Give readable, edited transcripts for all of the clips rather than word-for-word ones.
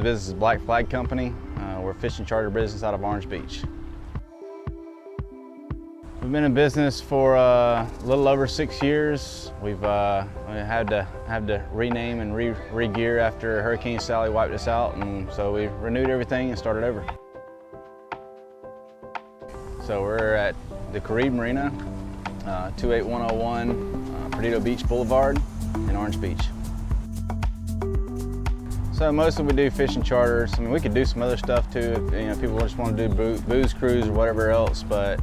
business is Black Flag Company. We're a fishing charter business out of Orange Beach. We've been in business for a little over 6 years. We've had to rename and re-gear after Hurricane Sally wiped us out, and so we renewed everything and started over. So we're at the Caribe Marina, 28101 Perdido Beach Boulevard in Orange Beach. So mostly we do fishing charters. I mean, we could do some other stuff too if people just want to do booze cruise or whatever else, but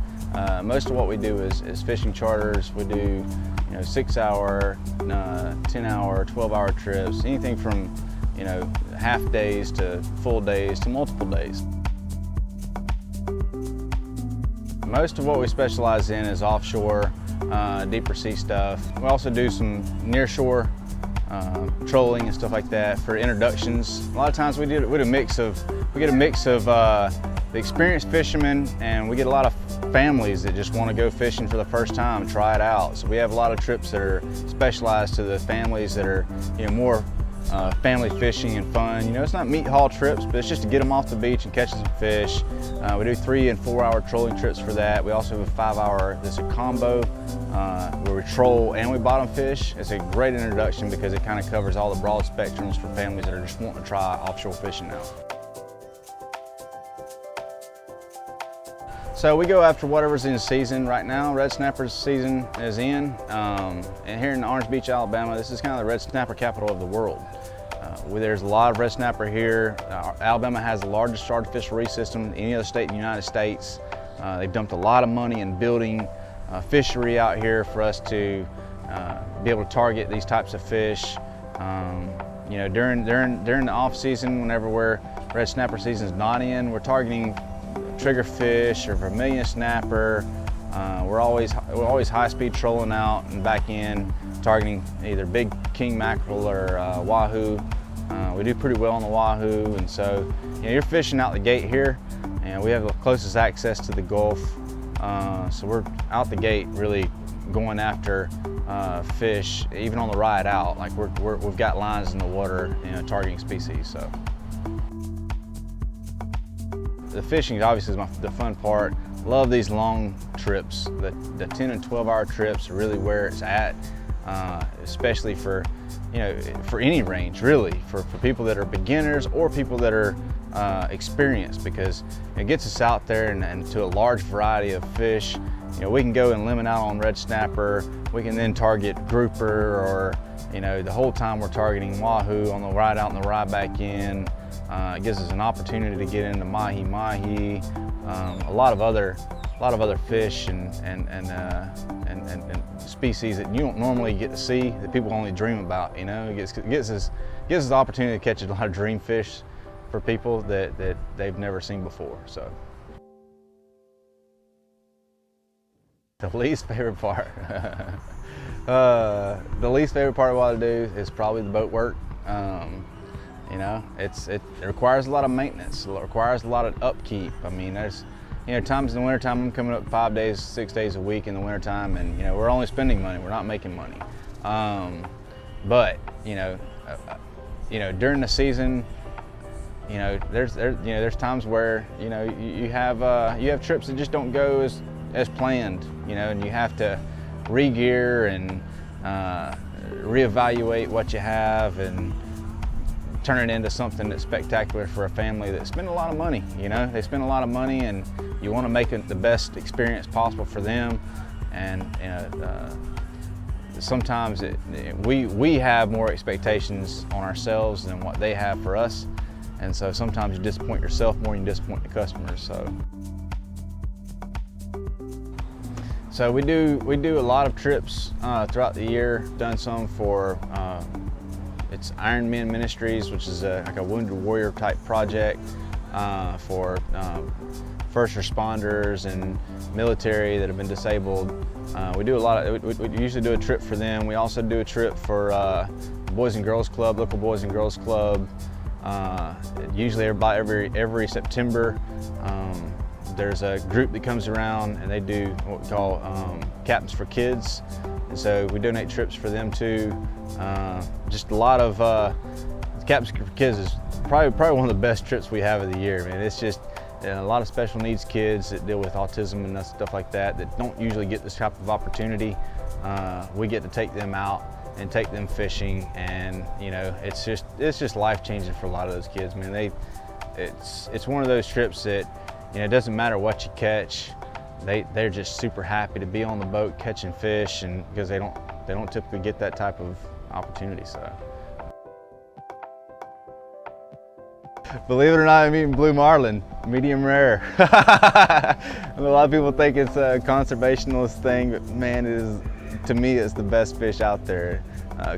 most of what we do is fishing charters. We do 6-hour, 10-hour, 12-hour trips, anything from half days to full days to multiple days. Most of what we specialize in is offshore, deeper sea stuff. We also do some nearshore trolling and stuff like that for introductions. A lot of times we get a mix of the experienced fishermen, and we get a lot of families that just want to go fishing for the first time and try it out. So we have a lot of trips that are specialized to the families that are more family fishing and fun. It's not meat haul trips, but it's just to get them off the beach and catch some fish. We do 3- and 4-hour trolling trips for that. We also have a 5-hour that's a combo where we troll and we bottom fish. It's a great introduction because it kind of covers all the broad spectrums for families that are just wanting to try offshore fishing now. So we go after whatever's in season right now. Red snapper's season is in, and here in Orange Beach, Alabama, this is kind of the red snapper capital of the world. There's a lot of red snapper here. Alabama has the largest artificial reef system in any other state in the United States. They've dumped a lot of money in building a fishery out here for us to be able to target these types of fish. During the off season, whenever red snapper season is not in, we're targeting triggerfish or vermilion snapper. We're always high-speed trolling out and back in, targeting either big king mackerel or wahoo. We do pretty well on the wahoo, and so you're fishing out the gate here, and we have the closest access to the Gulf. So we're out the gate really going after fish, even on the ride out. Like we've got lines in the water, targeting species. So the fishing obviously is the fun part. Love these long trips. The 10 and 12-hour trips are really where it's at, especially for any range, really, for people that are beginners or people that are experienced, because it gets us out there and to a large variety of fish. We can go and limit out on red snapper. We can then target grouper, or the whole time we're targeting wahoo on the ride out and the ride back in. It gives us an opportunity to get into mahi-mahi, a lot of other fish and species that you don't normally get to see, that people only dream about. It gives us the opportunity to catch a lot of dream fish for people that they've never seen before. So the least favorite part, the least favorite part of what I do is probably the boat work. It requires a lot of maintenance. It requires a lot of upkeep. I mean, there's times in the wintertime I'm coming up 5 days, 6 days a week in the wintertime, and we're only spending money. We're not making money. But during the season, there's times where you have trips that just don't go as planned. And you have to re-gear and reevaluate what you have and turn it into something that's spectacular for a family that spend a lot of money. They spend a lot of money, and you want to make it the best experience possible for them. And sometimes we have more expectations on ourselves than what they have for us, and so sometimes you disappoint yourself more than you disappoint the customers. So we do a lot of trips throughout the year. Done some for it's Iron Men Ministries, which is like a wounded warrior type project for first responders and military that have been disabled. We do a lot of, we usually do a trip for them. We also do a trip for Boys and Girls Club, local Boys and Girls Club. Usually every September, there's a group that comes around and they do what we call Captains for Kids. And so we donate trips for them too. Just a lot of Capture for Kids is probably one of the best trips we have of the year, man. It's just a lot of special needs kids that deal with autism and stuff like that don't usually get this type of opportunity. We get to take them out and take them fishing, and it's just life-changing for a lot of those kids, man. It's one of those trips that it doesn't matter what you catch. They're just super happy to be on the boat catching fish, and because they don't typically get that type of opportunity. So, believe it or not, I'm eating blue marlin, medium rare. A lot of people think it's a conservationist thing, but man, to me, it's the best fish out there.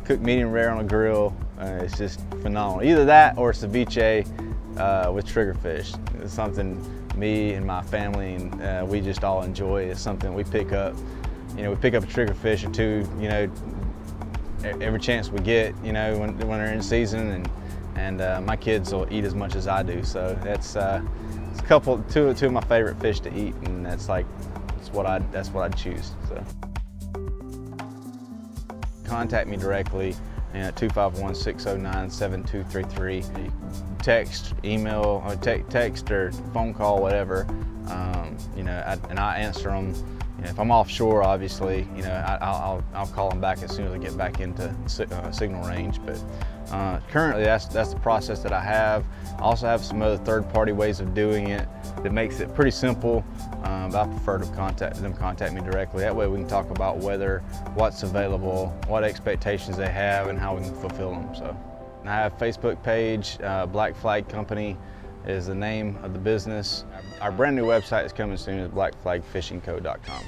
Cooked medium rare on a grill, it's just phenomenal. Either that or ceviche with triggerfish. It's something me and my family and we just all enjoy. It's something we pick up. We pick up a triggerfish or two, every chance we get, when they're in season, and my kids will eat as much as I do. So that's two of my favorite fish to eat, and that's what I'd choose. So contact me directly at 251-609-7233. Text, email, or text or phone call, whatever. And I answer them. If I'm offshore, obviously, I'll call them back as soon as I get back into signal range. But currently, that's the process that I have. I also have some other third-party ways of doing it that makes it pretty simple. But I prefer to contact me directly. That way, we can talk about what's available, what expectations they have, and how we can fulfill them. So, I have a Facebook page. Black Flag Company is the name of the business. Our brand new website is coming soon. It's blackflagfishingco.com.